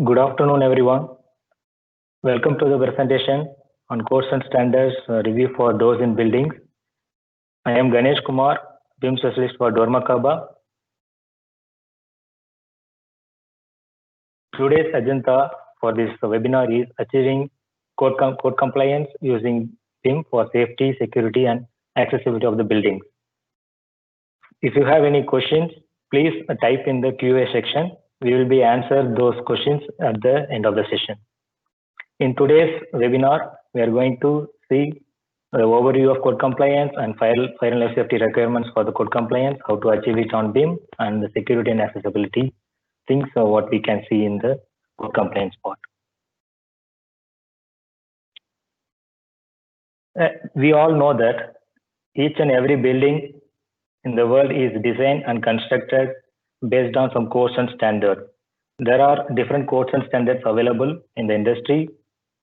Good afternoon, everyone. Welcome to the presentation on codes and standards review for those in buildings. I am Ganesh Kumar, BIM specialist for Dormakaba. Today's agenda for this webinar is achieving code compliance using BIM for safety, security, and accessibility of the buildings. If you have any questions, please type in the QA section. We will be answer those questions at the end of the session. In today's webinar, we are going to see the overview of code compliance and fire and life safety requirements for the code compliance, how to achieve it on BIM, and the security and accessibility things what we can see in the code compliance part. We all know that each and every building in the world is designed and constructed based on some codes and standards. There are different codes and standards available in the industry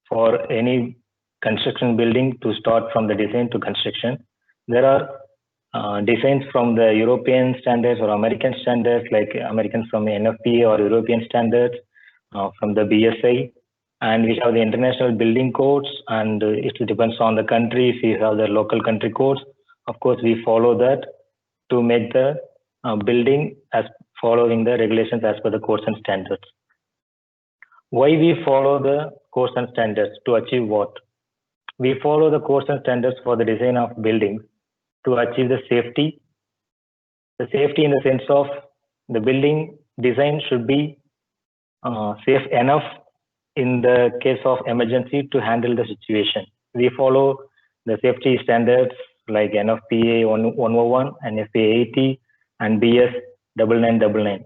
for any construction building to start from the design to construction. There are designs from the European standards or American standards, like Americans from the NFPA or European standards from the BSI. And we have the international building codes, and it depends on the country. If you have the local country codes, of course, we follow that to make the building as following the regulations as per the codes and standards. Why we follow the codes and standards? To achieve what? We follow the codes and standards for the design of buildings to achieve the safety. The safety in the sense of the building design should be safe enough in the case of emergency to handle the situation. We follow the safety standards like NFPA 101, NFPA 80, and BS 9999.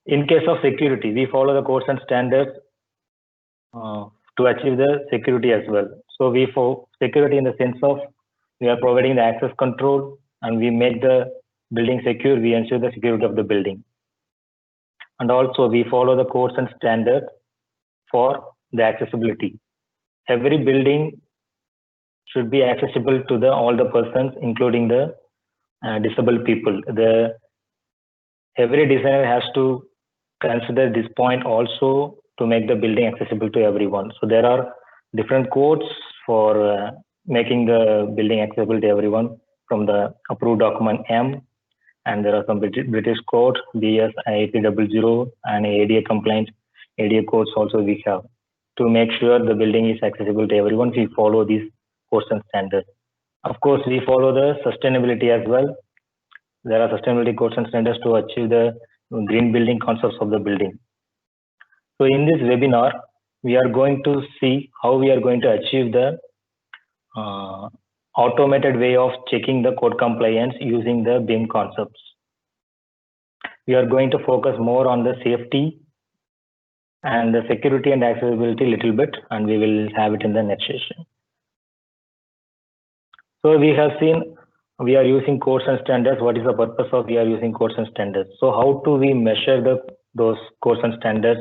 In case of security, we follow the codes and standards to achieve the security as well. So we follow security in the sense of we are providing the access control and we make the building secure, we ensure the security of the building. And also we follow the codes and standards for the accessibility. Every building should be accessible to all the persons, including the disabled people. Every designer has to consider this point also to make the building accessible to everyone. So there are different codes for making the building accessible to everyone from the approved document M, and there are some British codes, BS, IAP 00, and ADA compliant ADA codes also we have. To make sure the building is accessible to everyone, we follow these codes and standards. Of course, we follow the sustainability as well. There are sustainability codes and standards to achieve the green building concepts of the building. So in this webinar, we are going to see how we are going to achieve the automated way of checking the code compliance using the BIM concepts. We are going to focus more on the safety and the security and accessibility a little bit, and we will have it in the next session. So we have seen we are using codes and standards. What is the purpose of we are using codes and standards? So how do we measure those codes and standards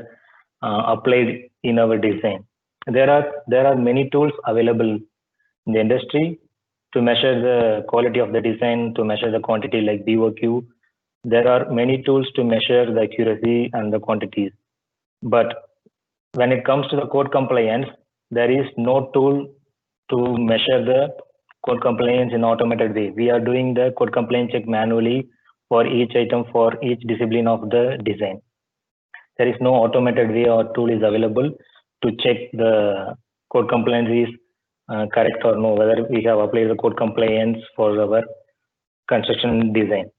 applied in our design? There are many tools available in the industry to measure the quality of the design, to measure the quantity like BOQ. There are many tools to measure the accuracy and the quantities. But when it comes to the code compliance, there is no tool to measure the code compliance in automated way. We are doing the code compliance check manually for each item, for each discipline of the design. There is no automated way or tool is available to check the code compliance is correct or no, whether we have applied the code compliance for our construction design.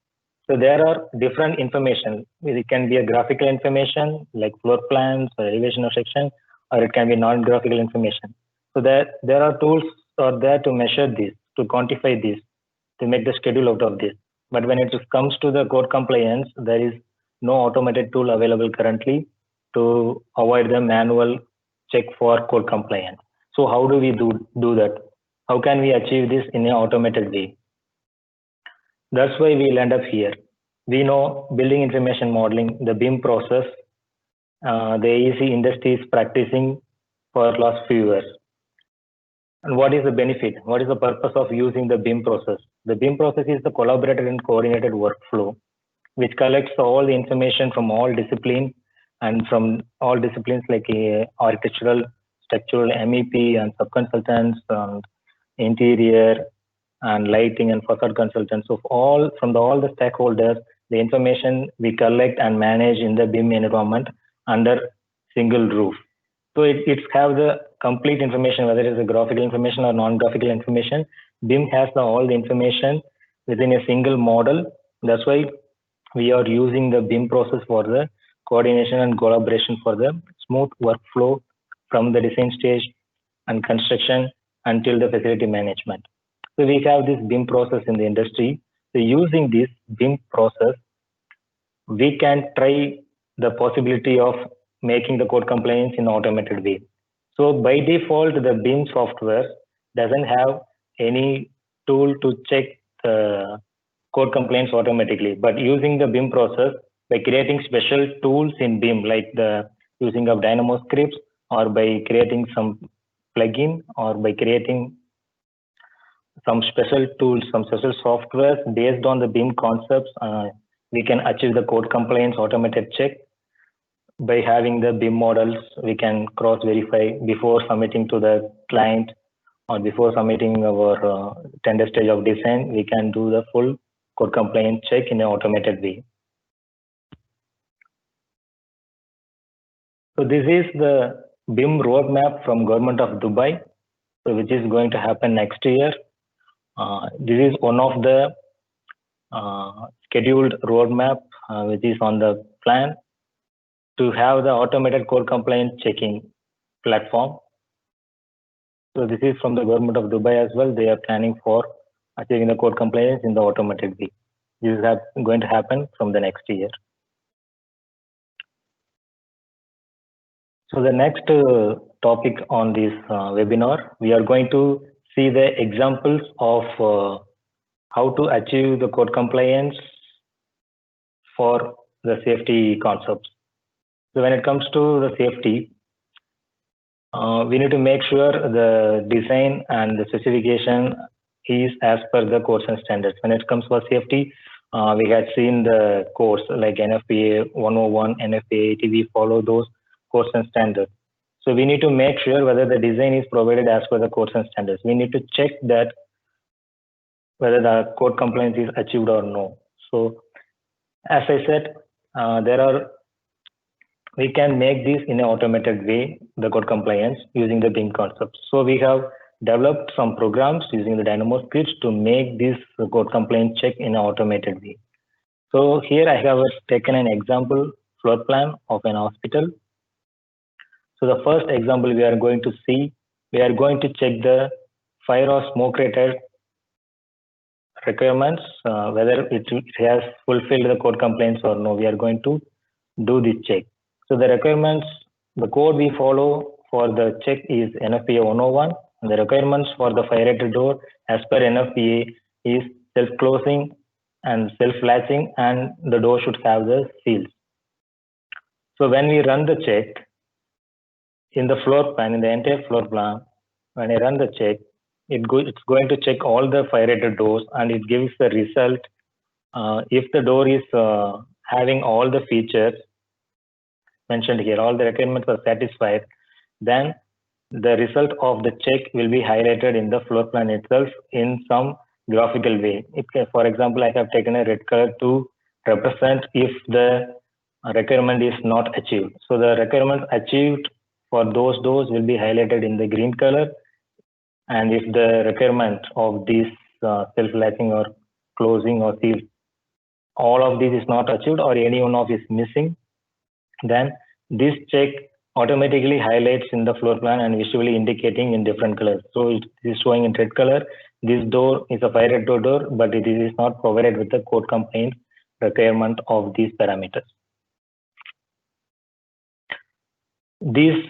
So there are different information. It can be a graphical information like floor plans or elevation of section, or it can be non-graphical information. So there are tools are there to measure this, to quantify this, to make the schedule out of this. But when it comes to the code compliance, there is no automated tool available currently to avoid the manual check for code compliance. So how do we do that? How can we achieve this in an automated way? That's why we'll end up here. We know building information modeling, the BIM process, the AEC industry is practicing for last few years. And what is the benefit? What is the purpose of using the BIM process? The BIM process is the collaborated and coordinated workflow, which collects all the information from all disciplines and from all disciplines like architectural, structural, MEP, and sub-consultants, and interior, and lighting, and facade consultants. So all from all the stakeholders, the information we collect and manage in the BIM environment under single roof. So it have the complete information, whether it's a graphical information or non-graphical information. BIM has all the information within a single model. That's why we are using the BIM process for the coordination and collaboration for the smooth workflow from the design stage and construction until the facility management. So we have this BIM process in the industry. So using this BIM process, we can try the possibility of making the code compliance in automated way. So by default, the BIM software doesn't have any tool to check the code compliance automatically. But using the BIM process, by creating special tools in BIM, like the using of Dynamo scripts, or by creating some plugin, or by creating some special tools, some special software based on the BIM concepts, we can achieve the code compliance automated check. By having the BIM models, we can cross verify before submitting to the client, or before submitting our tender stage of design. We can do the full code compliance check in an automated way. So this is the BIM roadmap from Government of Dubai, so which is going to happen next year. This is one of the scheduled roadmap which is on the plan to have the automated code compliance checking platform. So this is from the Government of Dubai as well. They are planning for achieving the code compliance in the automated way. This is going to happen from the next year. So the next topic on this webinar, we are going to see the examples of how to achieve the code compliance for the safety concepts. So when it comes to the safety, we need to make sure the design and the specification is as per the codes and standards. When it comes for safety, we had seen the codes like NFPA 101, NFPA 80, we follow those codes and standards. So we need to make sure whether the design is provided as per the codes and standards. We need to check that whether the code compliance is achieved or no. So as I said, we can make this in an automated way, the code compliance using the BIM concept. So we have developed some programs using the Dynamo scripts to make this code compliance check in an automated way. So here I have taken an example floor plan of an hospital. So the first example we are going to see, we are going to check the fire or smoke rated requirements, whether it has fulfilled the code compliance or no. We are going to do this check. So the requirements, the code we follow for the check is NFPA 101, and the requirements for the fire rated door as per NFPA is self-closing and self-latching, and the door should have the seals. So when we run the check in the floor plan, in the entire floor plan, when I run the check, it's going to check all the fire rated doors, and it gives the result. If the door is having all the features mentioned here, all the requirements are satisfied, then the result of the check will be highlighted in the floor plan itself in some graphical way. For example, I have taken a red color to represent if the requirement is not achieved. So the requirement achieved for those doors will be highlighted in the green color. And if the requirement of this self-latching or closing or seal, all of this is not achieved or any one of is missing, then this check automatically highlights in the floor plan and visually indicating in different colors. So it is showing in red color. This door is a fire rated door, but it is not provided with the code compliance requirement of these parameters. These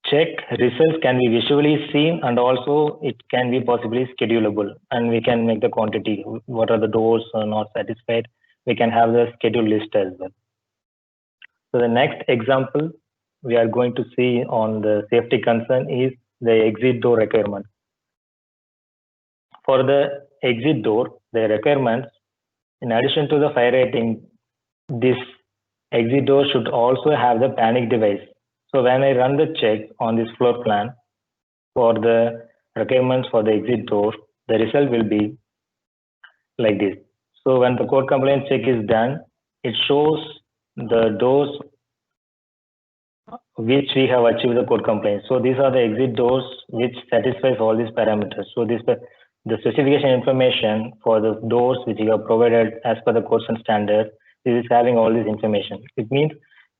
check results can be visually seen, and also it can be possibly schedulable, and we can make the quantity, what are the doors are not satisfied. We can have the schedule list as well. So the next example we are going to see on the safety concern is the exit door requirement. For the exit door, the requirements, in addition to the fire rating, this exit door should also have the panic device. So when I run the check on this floor plan for the requirements for the exit door, the result will be like this. So when the code compliance check is done, it shows the doors which we have achieved the code compliance. So these are the exit doors which satisfies all these parameters. So the specification information for the doors which you have provided as per the codes and standard, this is having all this information. It means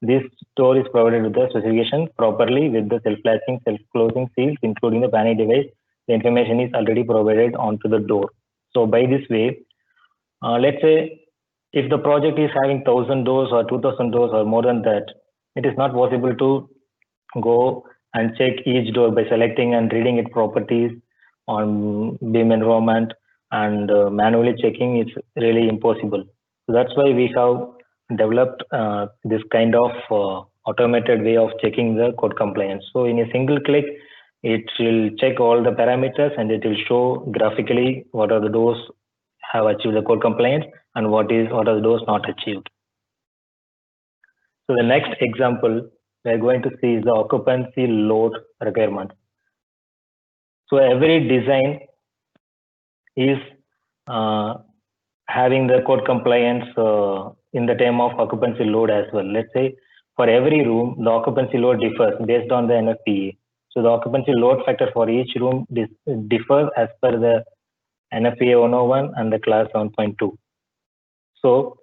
this door is provided with the specification properly with the self-latching, self-closing seals, including the panic device. The information is already provided onto the door. So by this way, let's say if the project is having 1,000 doors or 2,000 doors or more than that, it is not possible to go and check each door by selecting and reading its properties on beam environment and manually checking is really impossible. So that's why we have developed this kind of automated way of checking the code compliance. So in a single click, it will check all the parameters and it will show graphically what are the doors have achieved the code compliance and what are the doors not achieved. So the next example we're going to see is the occupancy load requirement. So every design is having the code compliance in the term of occupancy load as well. Let's say for every room, the occupancy load differs based on the NFPA. So the occupancy load factor for each room differs as per the NFPA 101 and the class 7.2. So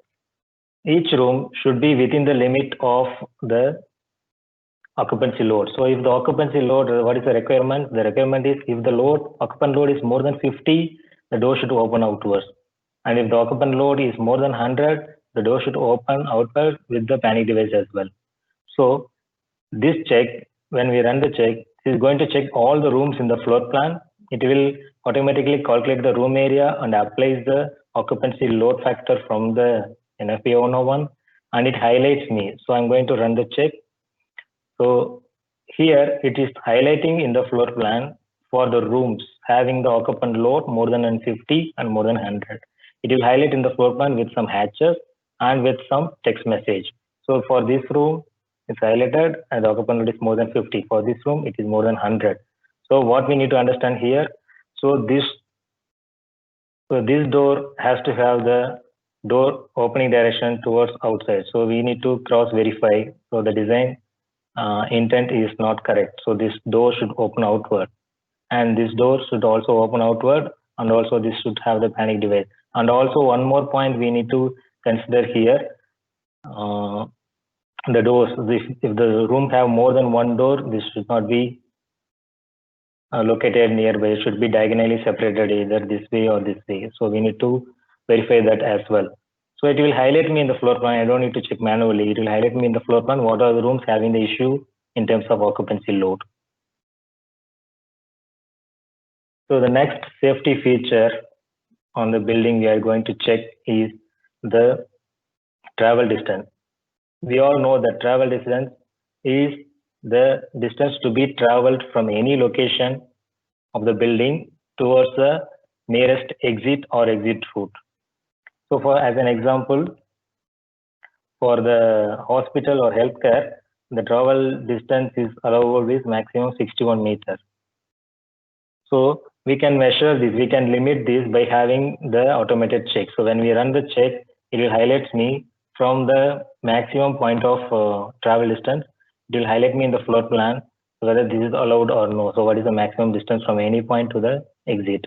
each room should be within the limit of the occupancy load. So if the occupancy load, what is the requirement? The requirement is if the occupant load is more than 50, the door should open outwards. And if the occupant load is more than 100, the door should open outward with the panic device as well. So this check, when we run the check, it is going to check all the rooms in the floor plan. It will automatically calculate the room area and applies the occupancy load factor from the NFPA 101 and it highlights me. So I'm going to run the check. So here it is highlighting in the floor plan for the rooms having the occupant load more than 50 and more than 100. It will highlight in the floor plan with some hatches and with some text message. So for this room, it's highlighted and the occupant load is more than 50. For this room, it is more than 100. So what we need to understand here, so this door has to have the door opening direction towards outside. So we need to cross verify. So the design intent is not correct. So this door should open outward and this door should also open outward and also this should have the panic device. And also one more point we need to consider here, the doors, if the room have more than one door, this should not be located nearby. It should be diagonally separated either this way or this way. So we need to verify that as well. So it will highlight me in the floor plan. I don't need to check manually. It will highlight me in the floor plan what are the rooms having the issue in terms of occupancy load. So the next safety feature on the building we are going to check is the travel distance. We all know that travel distance is the distance to be traveled from any location of the building towards the nearest exit or exit route. So for as an example, for the hospital or healthcare, the travel distance is allowable with maximum 61 meters. So we can measure this, we can limit this by having the automated check. So when we run the check, it will highlight me from the maximum point of travel distance. It will highlight me in the floor plan whether this is allowed or no. So what is the maximum distance from any point to the exit?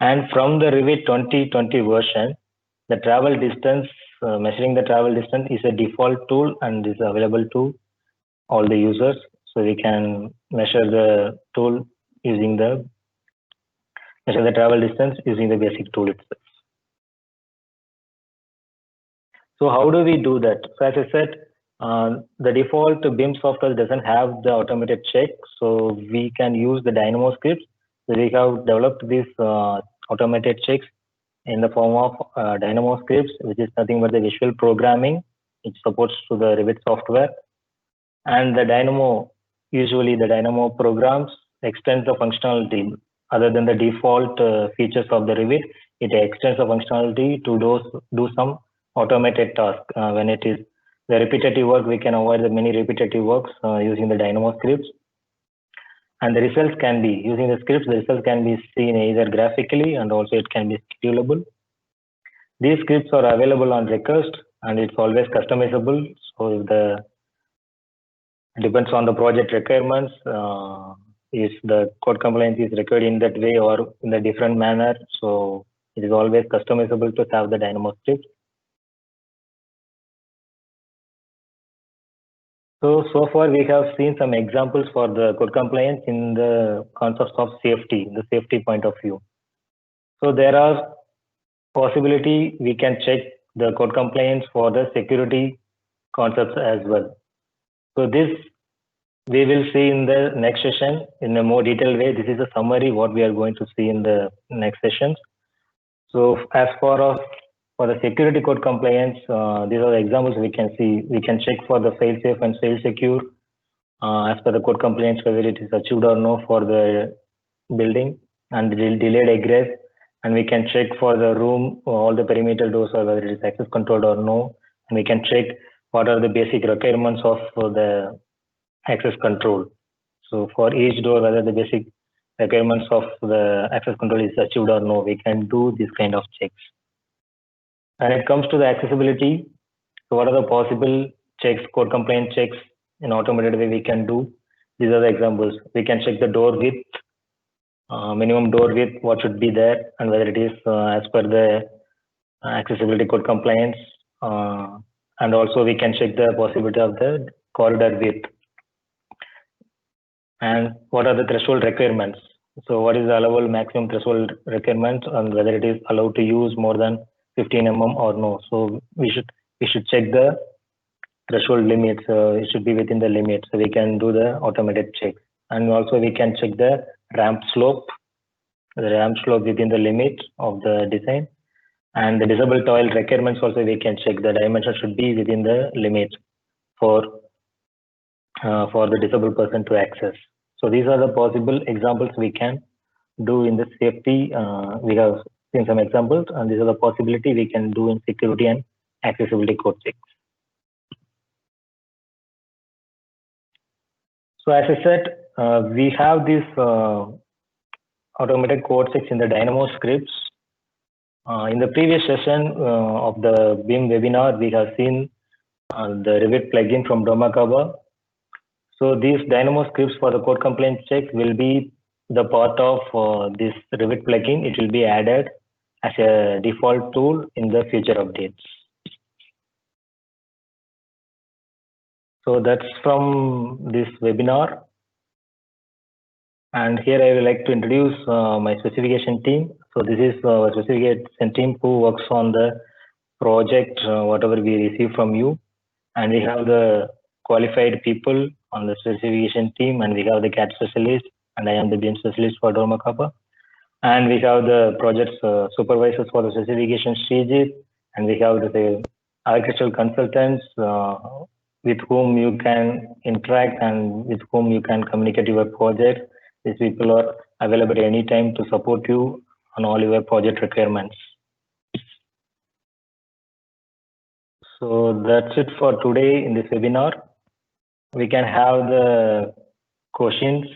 And from the Revit 2020 version, the travel distance, measuring the travel distance is a default tool and is available to all the users. So we can measure the tool using measure the travel distance using the basic tool itself. So how do we do that? So as I said, the default BIM software doesn't have the automated check. So we can use the Dynamo scripts. So we have developed these automated checks in the form of Dynamo scripts, which is nothing but the visual programming. It supports to the Revit software. And the Dynamo, usually the Dynamo programs extends the functionality other than the default features of the Revit. It extends the functionality to do some automated task when it is the repetitive work, we can avoid the many repetitive works using the Dynamo scripts. And the results can be, using the scripts, the results can be seen either graphically and also it can be schedulable. These scripts are available on request and it's always customizable. So if the depends on the project requirements, if the code compliance is required in that way or in a different manner. So it is always customizable to have the Dynamo script. So far we have seen some examples for the code compliance in the concept of safety, the safety point of view. So there are possibility we can check the code compliance for the security concepts as well. So this we will see in the next session in a more detailed way. This is a summary what we are going to see in the next sessions. So as for the security code compliance, these are the examples we can see. We can check for the fail safe and fail secure as per the code compliance, whether it is achieved or no for the building and delayed egress. And we can check for the room, all the perimeter doors, or whether it is access controlled or no. And we can check what are the basic requirements of the access control. So for each door, whether the basic requirements of the access control is achieved or no, we can do this kind of checks. When it comes to the accessibility, so what are the possible checks, code compliance checks in automated way we can do? These are the examples. We can check the door width, minimum door width, what should be there, and whether it is as per the accessibility code compliance. And also we can check the possibility of the corridor width. And what are the threshold requirements? So what is the allowable maximum threshold requirement and whether it is allowed to use more than 15 mm or no. So we should check the threshold limits. It should be within the limit. So we can do the automated check. And also we can check the ramp slope within the limit of the design. And the disabled toilet requirements also we can check. The dimension should be within the limit for the disabled person to access. So these are the possible examples we can do in the safety. We have seen some examples, and these are the possibility we can do in security and accessibility code checks. So as I said, we have these automated code checks in the Dynamo scripts. In the previous session of the BIM webinar, we have seen the Revit plugin from Dormakaba. So these Dynamo scripts for the code compliance check will be the part of this Revit plugin. It will be added as a default tool in the future updates. So that's from this webinar. And here I would like to introduce my specification team. So this is a specification team who works on the project, whatever we receive from you. And we have the qualified people on the specification team, and we have the CAD specialist, and I am the BIM specialist for Dormakaba. And we have the project supervisors for the specification stages, and we have the architectural consultants with whom you can interact and with whom you can communicate your project. These people are available at any time to support you on all your project requirements. So that's it for today in this webinar. We can have the questions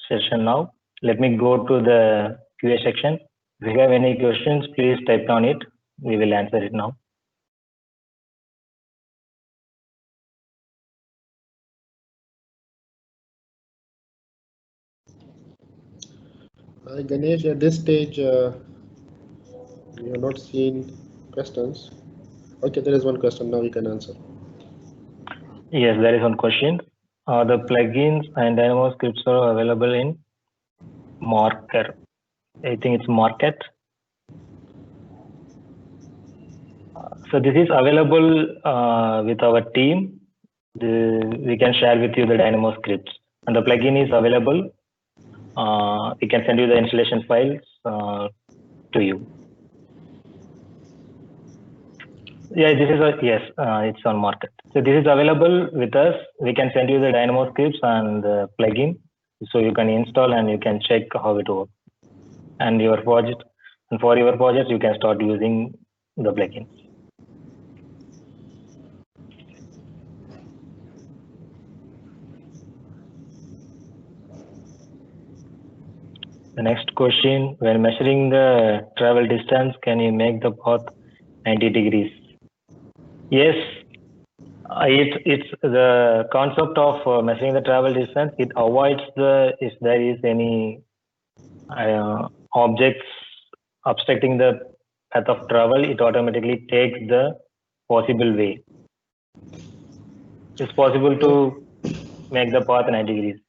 session now. Let me go to the QA section. If you have any questions, please type on it. We will answer it now. Ganesh, at this stage, you have not seen questions. Okay, there is one question. Now you can answer. Yes, there is one question. The plugins and Dynamo scripts are available in Marker. I think it's Market. So this is available with our team. We can share with you the Dynamo scripts, and the plugin is available. We can send you the installation files to you. Yeah, this is it's on Market. So this is available with us. We can send you the Dynamo scripts and the plugin, so you can install and you can check how it works. And your project, and for your project, you can start using the plugin. The next question, when measuring the travel distance, can you make the path 90 degrees? Yes, it's the concept of measuring the travel distance. It avoids if there is any objects obstructing the path of travel, it automatically takes the possible way. It's possible to make the path 90 degrees.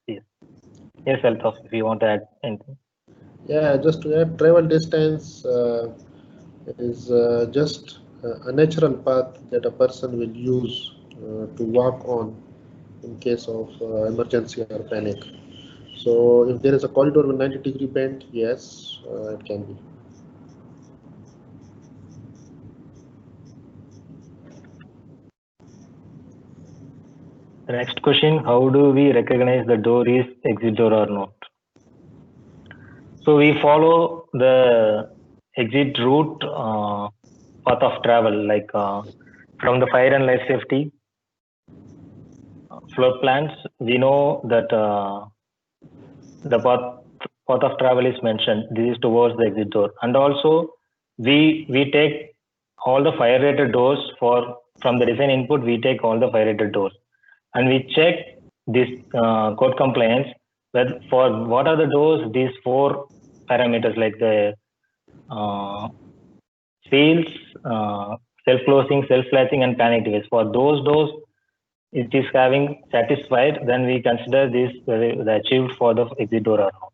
Yes, Altaf, if you want to add anything. Yeah, just to add, travel distance is just a natural path that a person will use to walk on in case of emergency or panic. So if there is a corridor with 90-degree bend, yes, it can be. The next question, how do we recognize the door is exit door or not? So we follow the exit route path of travel, like from the fire and life safety floor plans, we know that the path of travel is mentioned. This is towards the exit door, and also we take all the fire rated doors from the design input. We take all the fire rated doors, and we check this code compliance. For what are the doors? These four parameters like the seals, self-closing, self-latching, and panic device. For those doors, it is having satisfied, then we consider this the achieved for the exit door or not.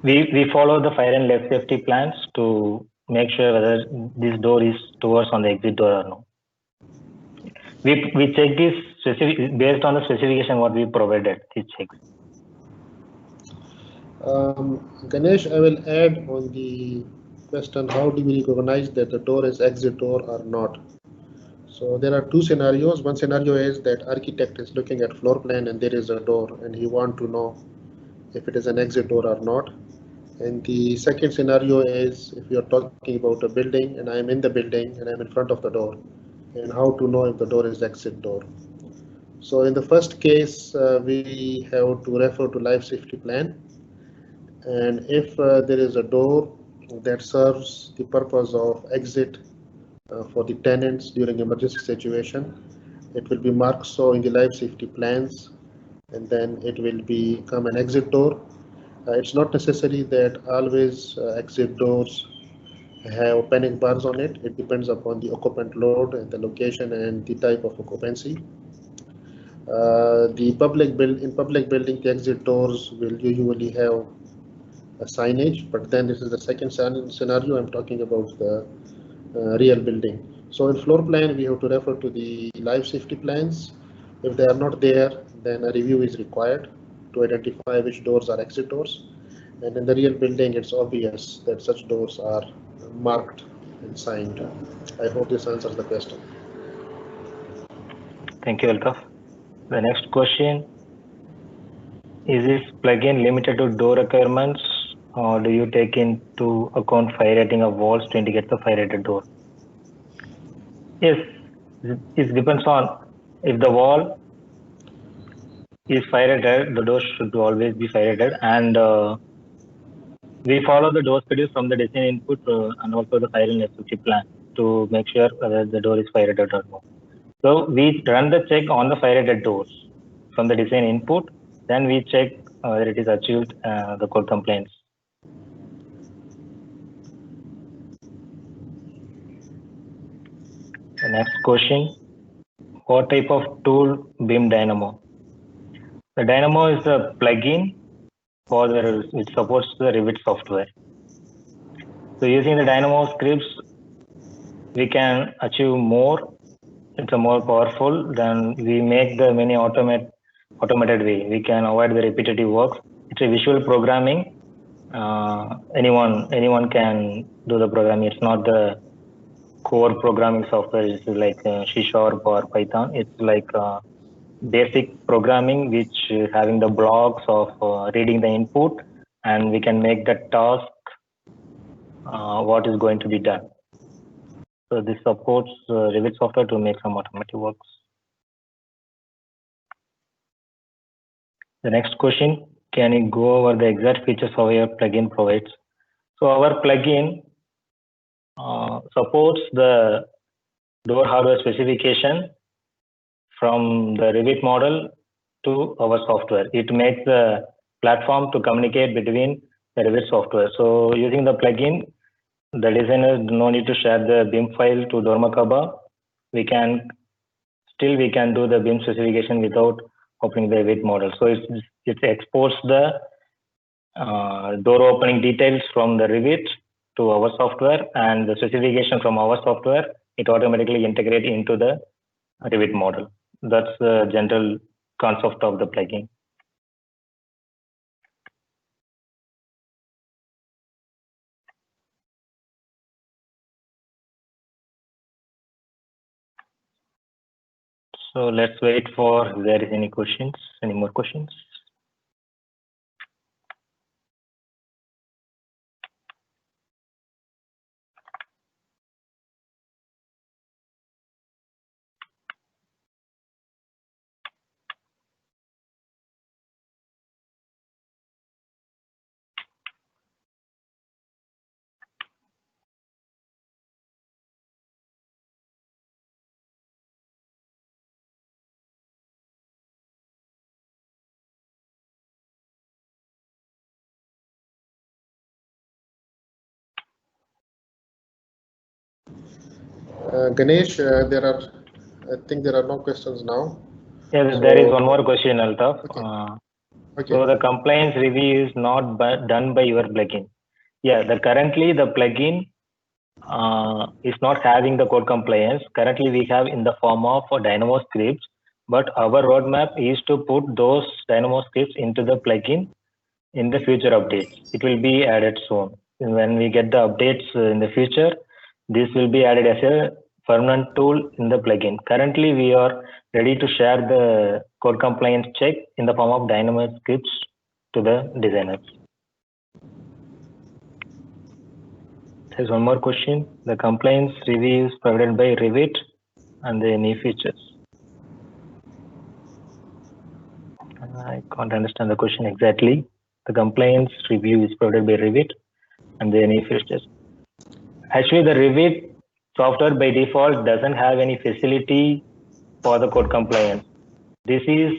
We follow the fire and life safety plans to make sure whether this door is towards on the exit door or no. We check this specific based on the specification what we provided. These checks. Ganesh, I will add on the question, how do we recognize that the door is exit door or not? So there are two scenarios. One scenario is that architect is looking at floor plan and there is a door and he want to know if it is an exit door or not. And the second scenario is if you're talking about a building and I'm in the building and I'm in front of the door, and how to know if the door is exit door. So in the first case, we have to refer to life safety plan. And if there is a door that serves the purpose of exit for the tenants during emergency situation, it will be marked so in the life safety plans, and then it will become an exit door. It's not necessary that always exit doors have panic bars on it. It depends upon the occupant load and the location and the type of occupancy. In public building, the exit doors will usually have a signage, but then this is the second scenario. I'm talking about the real building. So in floor plan, we have to refer to the life safety plans. If they are not there, then a review is required to identify which doors are exit doors. And in the real building, it's obvious that such doors are marked and signed. I hope this answers the question. Thank you, Altaf. The next question, is this plugin limited to door requirements or do you take into account fire rating of walls to indicate the fire rated door? Yes, it depends on if the wall is fire rated, the door should always be fire rated, and we follow the door schedule from the design input and also the fire and safety plan to make sure whether the door is fire rated or not. So we run the check on the fire rated doors from the design input, then we check whether it is achieved the code complaints. The next question, what type of tool BIM Dynamo? The Dynamo is a plugin which supports the Revit software. So using the Dynamo scripts, we can achieve more. It's a more powerful. Then we make the many automated way. We can avoid the repetitive work. It's a visual programming. Anyone can do the programming. It's not the core programming software. It's like C# or Python. It's like basic programming, which having the blocks of reading the input, and we can make the task what is going to be done. So this supports Revit software to make some automatic works. The next question, can you go over the exact features of your plugin provides? So our plugin supports the door hardware specification from the Revit model to our software. It makes the platform to communicate between the Revit software. So using the plugin, the designer no need to share the BIM file to Dormakaba. We can do the BIM specification without opening the Revit model. So it exports the door opening details from the Revit to our software, and the specification from our software, it automatically integrates into the Revit model. That's the general concept of the plugin. So let's wait for if there is any more questions. Ganesh, I think there are no questions now. Yes, there is one more question, Altaf. Okay. So the compliance review is not done by your plugin. Yeah, currently the plugin is not having the code compliance. Currently we have in the form of Dynamo scripts, but our roadmap is to put those Dynamo scripts into the plugin in the future updates. It will be added soon. When we get the updates in the future, this will be added as a permanent tool in the plugin. Currently, we are ready to share the code compliance check in the form of Dynamo scripts to the designers. There's one more question. The compliance review is provided by Revit and the any features. I can't understand the question exactly. The compliance review is provided by Revit and the any features. Actually, the Revit software by default doesn't have any facility for the code compliance. This is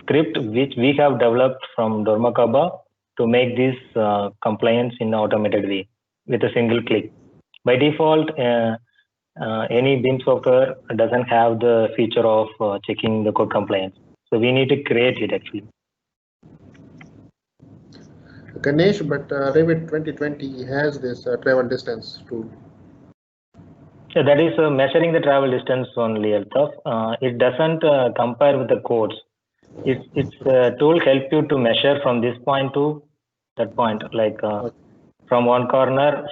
script which we have developed from Dormakaba to make this compliance in an automated way with a single click. By default, any BIM software doesn't have the feature of checking the code compliance. So we need to create it actually. Ganesh, but Revit 2020 has this travel distance tool. So that is measuring the travel distance only, Altaf. It doesn't compare with the codes. It's tool help you to measure from this point to that point. Like from one corner,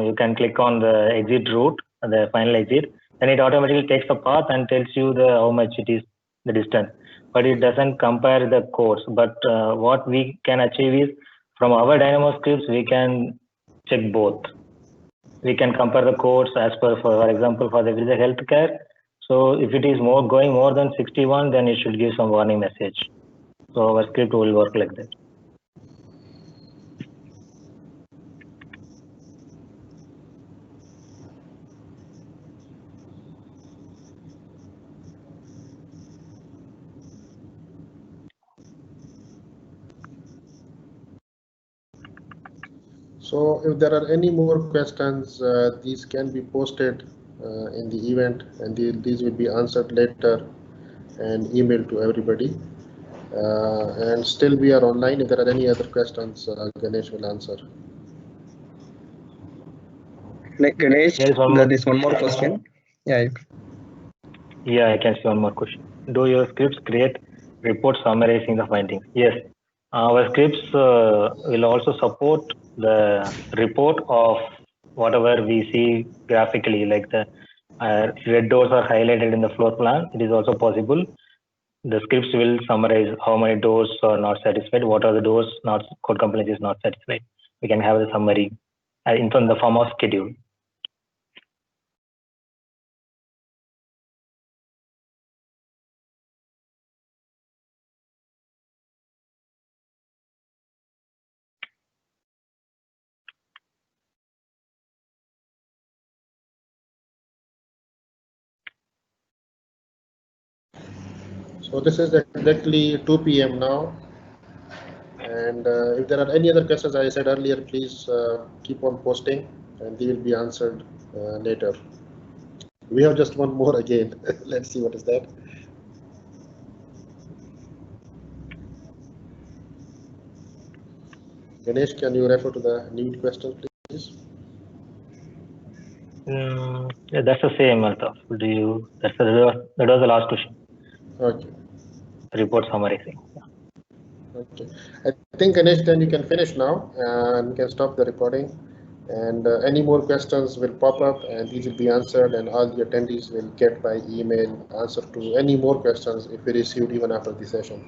you can click on the exit route, the final exit, then it automatically takes the path and tells you how much it is the distance. But it doesn't compare the codes. But what we can achieve is from our Dynamo scripts, we can check both. We can compare the codes as per, for example, for the healthcare. So if it is going more than 61, then it should give some warning message. So our script will work like that. So if there are any more questions, these can be posted in the event, and these will be answered later and emailed to everybody. And still we are online. If there are any other questions, Ganesh will answer. Ganesh, there is one more question. Yeah, I can see one more question. Do your scripts create reports summarizing the findings? Yes, our scripts will also support the report of whatever we see graphically, like the red doors are highlighted in the floor plan. It is also possible. The scripts will summarize how many doors are not satisfied, what are the doors code compliance is not satisfied. We can have the summary in the form of schedule. So this is exactly 2 p.m. now. And if there are any other questions, as I said earlier, please keep on posting and they will be answered later. We have just one more again. Let's see what is that. Ganesh, can you refer to the new question, please? Yeah, that's the same, Altaf. That was the last question. Okay. Report summary thing. Yeah. Okay. I think, Ganesh, then you can finish now and you can stop the recording. And any more questions will pop up and these will be answered, and all the attendees will get by email answer to any more questions if we received even after the session.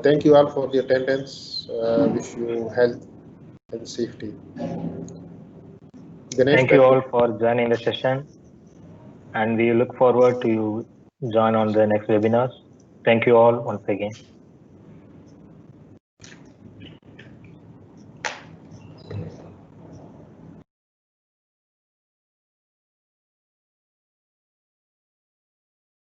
Thank you all for the attendance. Wish you health and safety. Ganesh, thank you all for joining the session, and we look forward to you join on the next webinars. Thank you all once again.